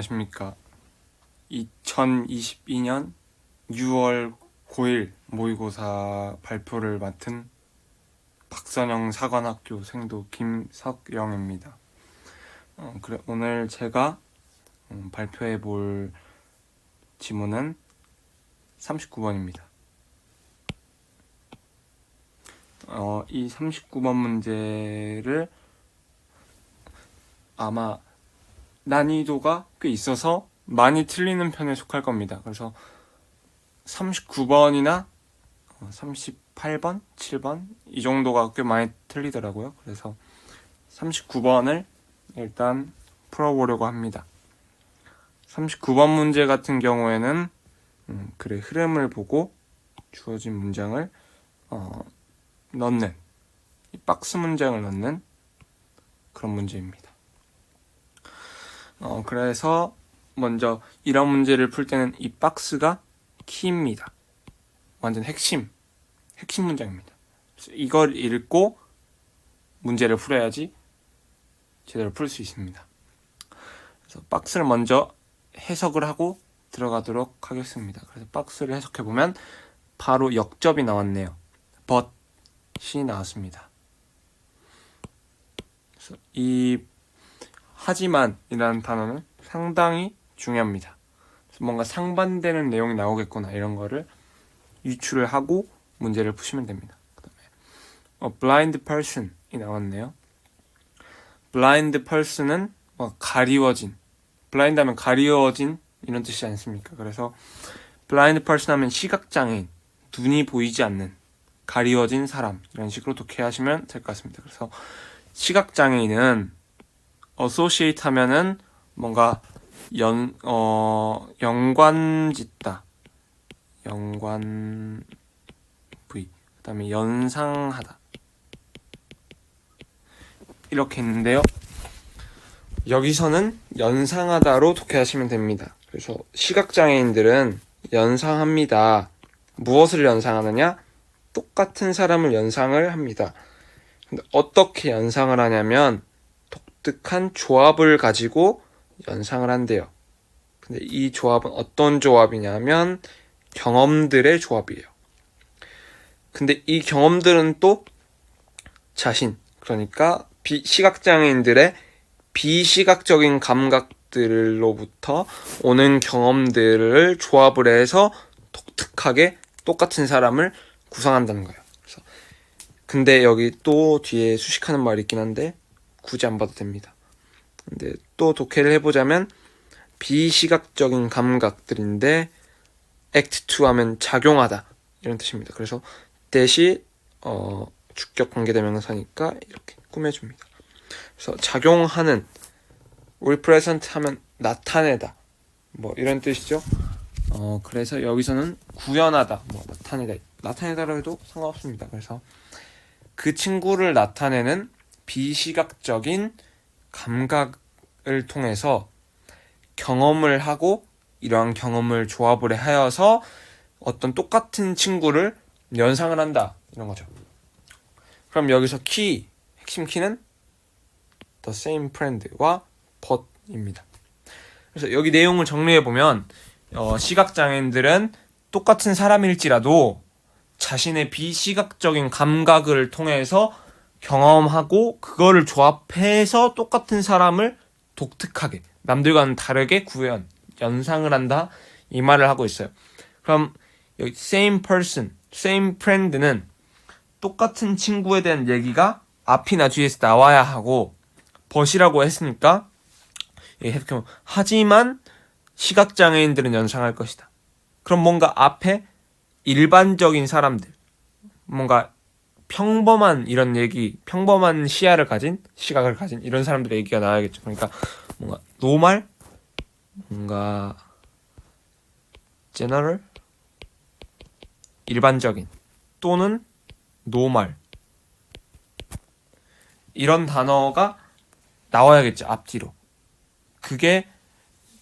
안녕하십니까. 2022년 6월 9일 모의고사 발표를 맡은 박선영 사관학교 생도 김석영입니다. 그래, 오늘 제가 발표해 볼 지문은 39번입니다. 이 39번 문제를 아마 난이도가 꽤 있어서 많이 틀리는 편에 속할 겁니다. 그래서 39번이나 38번, 7번 이 정도가 꽤 많이 틀리더라고요. 그래서 39번을 일단 풀어보려고 합니다. 39번 문제 같은 경우에는 흐름을 보고 주어진 문장을 넣는, 이 박스 문장을 넣는 그런 문제입니다. 그래서 먼저 이런 문제를 풀 때는 이 박스가 키입니다. 완전 핵심 문장입니다. 그래서 이걸 읽고 문제를 풀어야지 제대로 풀 수 있습니다. 그래서 박스를 먼저 해석을 하고 들어가도록 하겠습니다. 그래서 박스를 해석해 보면 바로 역접이 나왔네요. but이 나왔습니다. 그래서 이 하지만이라는 단어는 상당히 중요합니다. 그래서 뭔가 상반되는 내용이 나오겠구나 이런 거를 유추를 하고 문제를 푸시면 됩니다. 그다음에 blind person이 나왔네요. blind person은 가리워진, blind 하면 가리워진 이런 뜻이지 않습니까? 그래서 blind person 하면 시각장애인, 눈이 보이지 않는, 가리워진 사람 이런 식으로 독해하시면 될 것 같습니다. 그래서 시각장애인은 associate 하면은 뭔가 연관짓다, 연관 부위, 그 다음에 연상하다 이렇게 있는데요. 여기서는 연상하다로 독해하시면 됩니다. 그래서 시각장애인들은 연상합니다. 무엇을 연상하느냐? 똑같은 사람을 연상을 합니다. 근데 어떻게 연상을 하냐면 독특한 조합을 가지고 연상을 한대요. 근데 이 조합은 어떤 조합이냐면 경험들의 조합이에요. 근데 이 경험들은 또 자신, 그러니까 시각장애인들의 비시각적인 감각들로부터 오는 경험들을 조합을 해서 독특하게 똑같은 사람을 구성한다는 거예요. 그래서 근데 여기 또 뒤에 수식하는 말이 있긴 한데 굳이 안 봐도 됩니다. 근데 또 독해를 해보자면 비시각적인 감각들인데 act to 하면 작용하다 이런 뜻입니다. 그래서 대시 주격 관계대명사니까 이렇게 꾸며줍니다. 그래서 작용하는, represent 하면 나타내다 뭐 이런 뜻이죠. 그래서 여기서는 구현하다, 나타내다라고 해도 상관없습니다. 그래서 그 친구를 나타내는 비시각적인 감각을 통해서 경험을 하고 이러한 경험을 조합을 하여서 어떤 똑같은 친구를 연상을 한다 이런 거죠. 그럼 여기서 핵심 키는 the same friend와 but입니다. 그래서 여기 내용을 정리해 보면 시각장애인들은 똑같은 사람일지라도 자신의 비시각적인 감각을 통해서 경험하고 그거를 조합해서 똑같은 사람을 독특하게, 남들과는 다르게 연상을 한다 이 말을 하고 있어요. 그럼 여기 same person, same friend는 똑같은 친구에 대한 얘기가 앞이나 뒤에서 나와야 하고 but이라고 했으니까 하지만 시각장애인들은 연상할 것이다. 그럼 뭔가 앞에 일반적인 사람들, 뭔가 평범한 이런 얘기, 평범한 시각을 가진 이런 사람들의 얘기가 나와야겠죠. 그러니까 뭔가 노멀, 뭔가 제너럴, 일반적인 또는 노멀 이런 단어가 나와야겠죠. 앞뒤로. 그게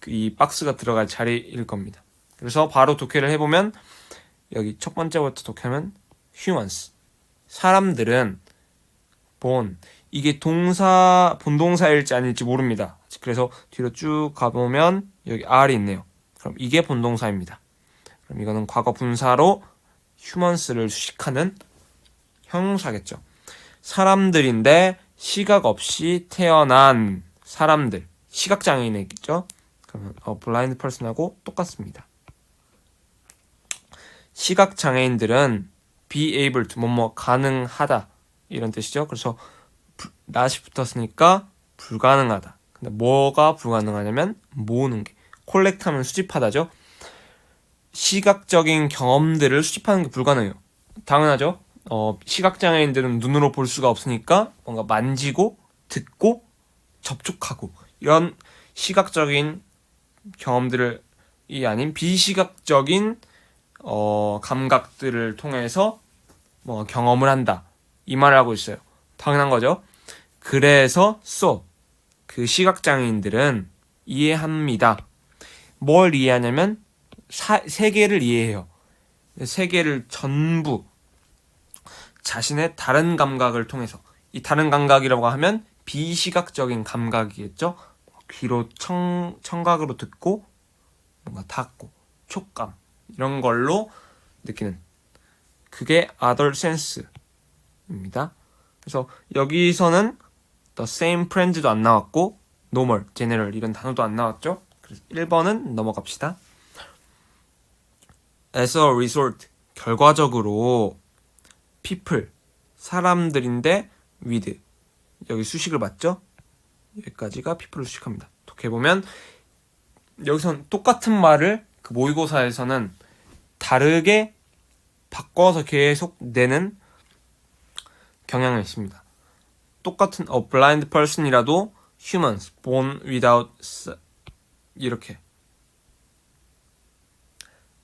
이 박스가 들어갈 자리일 겁니다. 그래서 바로 독해를 해보면 여기 첫 번째부터 독해하면 humans, 사람들은 이게 본동사일지 아닐지 모릅니다. 그래서 뒤로 쭉 가보면 여기 R이 있네요. 그럼 이게 본동사입니다. 그럼 이거는 과거 분사로 humans를 수식하는 형용사겠죠. 사람들인데 시각 없이 태어난 사람들, 시각장애인이겠죠. 그러면 blind person하고 똑같습니다. 시각장애인들은 be able to, 뭐뭐 가능하다 이런 뜻이죠. 그래서 not이 붙었으니까 불가능하다. 근데 뭐가 불가능하냐면 모으는 게, 콜렉트하면 수집하다죠. 시각적인 경험들을 수집하는 게 불가능해요. 당연하죠. 시각장애인들은 눈으로 볼 수가 없으니까 뭔가 만지고 듣고 접촉하고 이런 시각적인 경험들을 이 아닌 비시각적인 감각들을 통해서 뭐 경험을 한다 이 말을 하고 있어요. 당연한 거죠. 그래서 그 시각장애인들은 이해합니다. 뭘 이해하냐면 세계를 이해해요. 세계를 전부 자신의 다른 감각을 통해서, 이 다른 감각이라고 하면 비시각적인 감각이겠죠. 귀로 청각으로 듣고 뭔가 닿고 촉감 이런 걸로 느끼는, 그게 other sense입니다. 그래서 여기서는 the same friends도 안 나왔고 normal, general 이런 단어도 안 나왔죠. 그래서 1번은 넘어갑시다. as a result, 결과적으로 people, 사람들인데 with, 여기 수식을 맞죠? 여기까지가 people을 수식합니다. 어떻게 보면 여기선 똑같은 말을 그 모의고사에서는 다르게 바꿔서 계속 내는 경향이 있습니다. 똑같은 a blind person이라도 humans born without 이렇게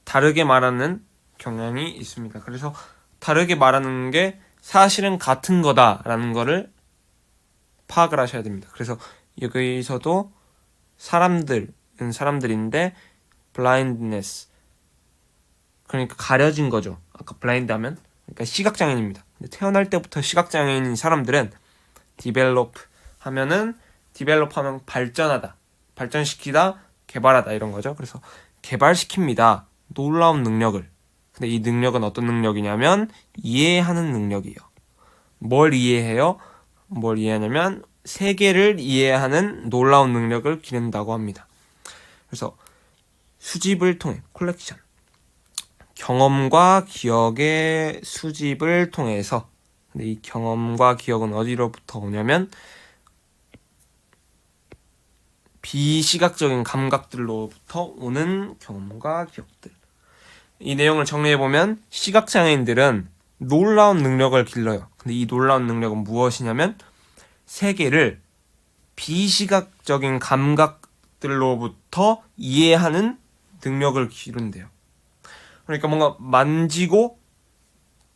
다르게 말하는 경향이 있습니다. 그래서 다르게 말하는 게 사실은 같은 거다라는 거를 파악을 하셔야 됩니다. 그래서 여기서도 사람들은 사람들인데 blindness, 그러니까 가려진 거죠. 아까 blind 하면 그러니까 시각장애인입니다. 근데 태어날 때부터 시각장애인인 사람들은 develop 하면은 develop 하면 발전하다, 발전시키다, 개발하다 이런 거죠. 그래서 개발시킵니다. 놀라운 능력을. 근데 이 능력은 어떤 능력이냐면 이해하는 능력이에요. 뭘 이해해요? 뭘 이해하냐면 세계를 이해하는 놀라운 능력을 기른다고 합니다. 그래서 수집을 통해, 콜렉션, 경험과 기억의 수집을 통해서, 근데 이 경험과 기억은 어디로부터 오냐면 비시각적인 감각들로부터 오는 경험과 기억들. 이 내용을 정리해보면 시각장애인들은 놀라운 능력을 길러요. 근데 이 놀라운 능력은 무엇이냐면 세계를 비시각적인 감각들로부터 이해하는 능력을 기른대요. 그러니까 뭔가 만지고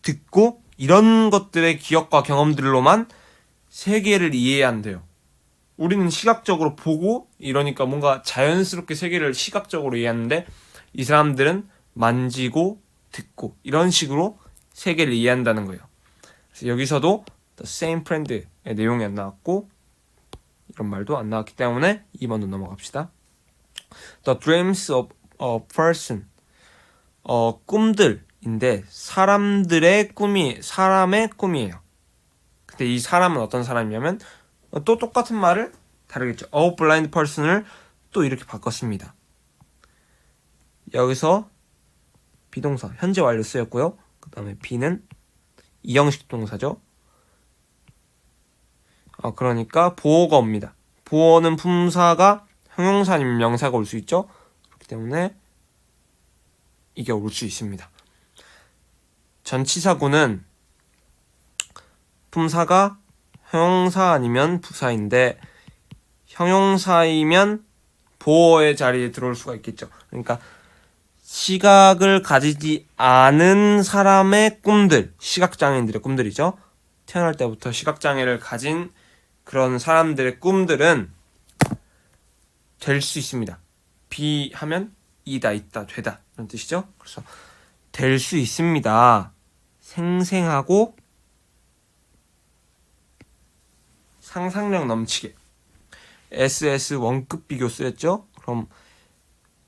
듣고 이런 것들의 기억과 경험들로만 세계를 이해한대요. 우리는 시각적으로 보고 이러니까 뭔가 자연스럽게 세계를 시각적으로 이해하는데 이 사람들은 만지고 듣고 이런 식으로 세계를 이해한다는 거예요. 그래서 여기서도 the same friend의 내용이 안 나왔고 이런 말도 안 나왔기 때문에 2번도 넘어갑시다. The dreams of a person, 꿈들인데 사람들의 꿈이, 사람의 꿈이에요. 근데 이 사람은 어떤 사람이냐면 또 똑같은 말을 다르겠죠. A blind person을 또 이렇게 바꿨습니다. 여기서 비동사 현재 완료 쓰였고요. 그 다음에 be는 이형식 동사죠. 그러니까 보어가 옵니다. 보어는 품사가 형용사 아니면 명사가 올 수 있죠. 그렇기 때문에 이게 올 수 있습니다. 전치사구는 품사가 형용사 아니면 부사인데 형용사이면 보어의 자리에 들어올 수가 있겠죠. 그러니까 시각을 가지지 않은 사람의 꿈들, 시각장애인들의 꿈들이죠. 태어날 때부터 시각장애를 가진 그런 사람들의 꿈들은 될 수 있습니다. be 하면 이다, 있다, 되다 이런 뜻이죠. 그래서 될 수 있습니다. 생생하고 상상력 넘치게. SS 원급 비교 쓰였죠? 그럼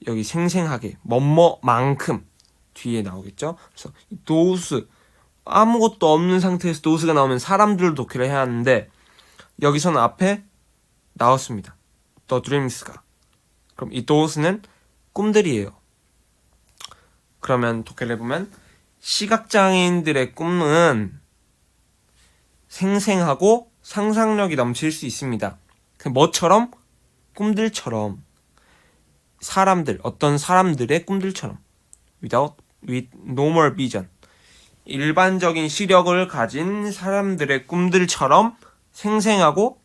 여기 생생하게 뭐뭐만큼 뒤에 나오겠죠? 그래서 those 아무것도 없는 상태에서 those가 나오면 사람들을 독해를 해야 하는데 여기서는 앞에 나왔습니다. the dreams가. 그럼 이 those는 꿈들이에요. 그러면 독해를 해보면 시각장애인들의 꿈은 생생하고 상상력이 넘칠 수 있습니다. 뭐처럼? 꿈들처럼. 사람들, 어떤 사람들의 꿈들처럼. with normal vision. 일반적인 시력을 가진 사람들의 꿈들처럼 생생하고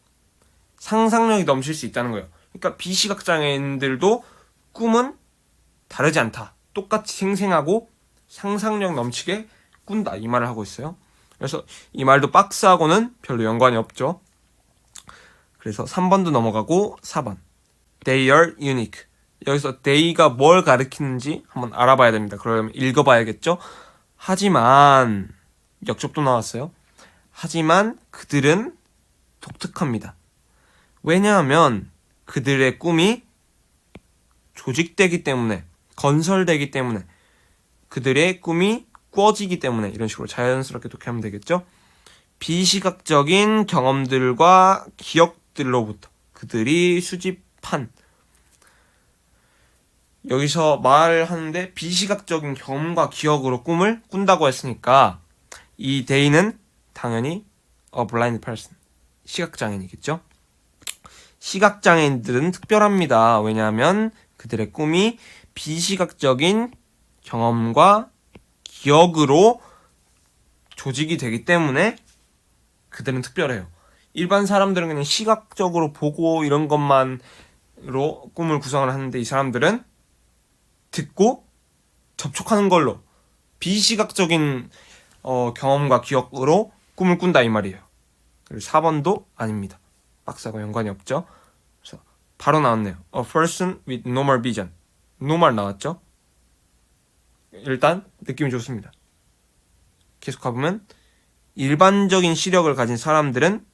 상상력이 넘칠 수 있다는 거예요. 그러니까 비시각장애인들도 꿈은 다르지 않다. 똑같이 생생하고 상상력 넘치게 꾼다. 이 말을 하고 있어요. 그래서 이 말도 박스하고는 별로 연관이 없죠. 그래서 3번도 넘어가고 4번. They are unique. 여기서 they가 뭘 가리키는지 한번 알아봐야 됩니다. 그러면 읽어봐야겠죠. 하지만 역접도 나왔어요. 하지만 그들은 독특합니다. 왜냐하면 그들의 꿈이 조직되기 때문에, 건설되기 때문에, 그들의 꿈이 꾸어지기 때문에 이런 식으로 자연스럽게 독해하면 되겠죠. 비시각적인 경험들과 기억들로부터 그들이 수집한, 여기서 말하는데 비시각적인 경험과 기억으로 꿈을 꾼다고 했으니까 이 they는 당연히 a blind person, 시각장애인이겠죠. 시각장애인들은 특별합니다. 왜냐하면 그들의 꿈이 비시각적인 경험과 기억으로 조직이 되기 때문에 그들은 특별해요. 일반 사람들은 그냥 시각적으로 보고 이런 것만으로 꿈을 구성을 하는데 이 사람들은 듣고 접촉하는 걸로 비시각적인 경험과 기억으로 꿈을 꾼다 이 말이에요. 그리고 4번도 아닙니다. 박사가 연관이 없죠. 그래서 바로 나왔네요. A person with normal vision. normal 나왔죠. 일단 느낌이 좋습니다. 계속 가보면 일반적인 시력을 가진 사람들은,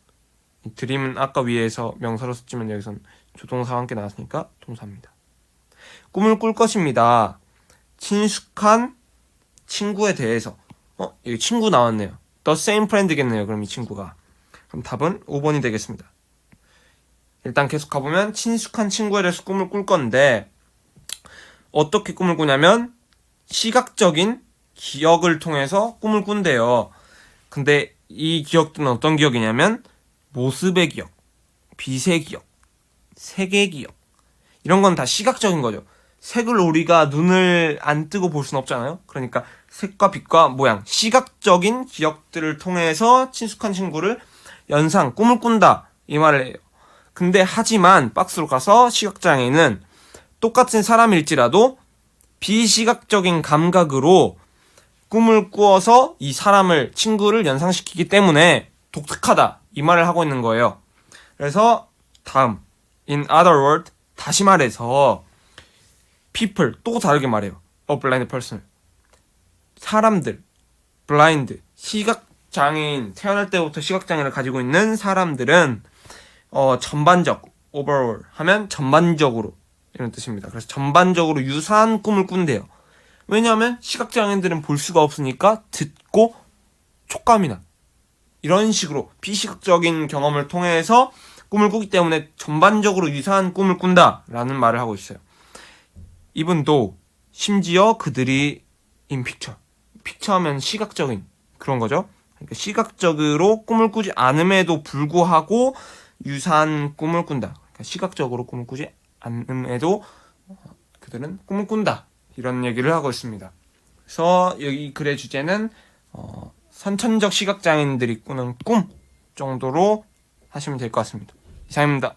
드림은 아까 위에서 명사로 썼지만 여기선 조동사와 함께 나왔으니까 동사입니다. 꿈을 꿀 것입니다. 친숙한 친구에 대해서. 여기 친구 나왔네요. The same friend겠네요. 그럼 이 친구가. 그럼 답은 5번이 되겠습니다. 일단 계속 가보면 친숙한 친구에 대해서 꿈을 꿀 건데 어떻게 꿈을 꾸냐면 시각적인 기억을 통해서 꿈을 꾼대요. 근데 이 기억들은 어떤 기억이냐면 모습의 기억, 빛의 기억, 색의 기억, 이런 건 다 시각적인 거죠. 색을 우리가 눈을 안 뜨고 볼 수는 없잖아요. 그러니까 색과 빛과 모양, 시각적인 기억들을 통해서 친숙한 친구를 연상, 꿈을 꾼다 이 말을 해요. 근데 하지만 박스로 가서 시각장애인은 똑같은 사람일지라도 비시각적인 감각으로 꿈을 꾸어서 이 사람을, 친구를 연상시키기 때문에 독특하다 이 말을 하고 있는 거예요. 그래서 다음, in other words, 다시 말해서 people, 또 다르게 말해요. A blind person, 사람들, blind, 시각장애인, 태어날 때부터 시각장애를 가지고 있는 사람들은 전반적, overall 하면 전반적으로 이런 뜻입니다. 그래서 전반적으로 유사한 꿈을 꾼대요. 왜냐하면 시각장애인들은 볼 수가 없으니까 듣고 촉감이나 이런 식으로 비시각적인 경험을 통해서 꿈을 꾸기 때문에 전반적으로 유사한 꿈을 꾼다 라는 말을 하고 있어요. 이분도 심지어 그들이 in picture, 픽처하면 시각적인 그런 거죠. 그러니까 시각적으로 꿈을 꾸지 않음에도 불구하고 유사한 꿈을 꾼다. 그러니까 시각적으로 꿈을 꾸지 않음에도 그들은 꿈을 꾼다. 이런 얘기를 하고 있습니다. 그래서 여기 글의 주제는 선천적 시각장애인들이 꾸는 꿈 정도로 하시면 될 것 같습니다. 이상입니다.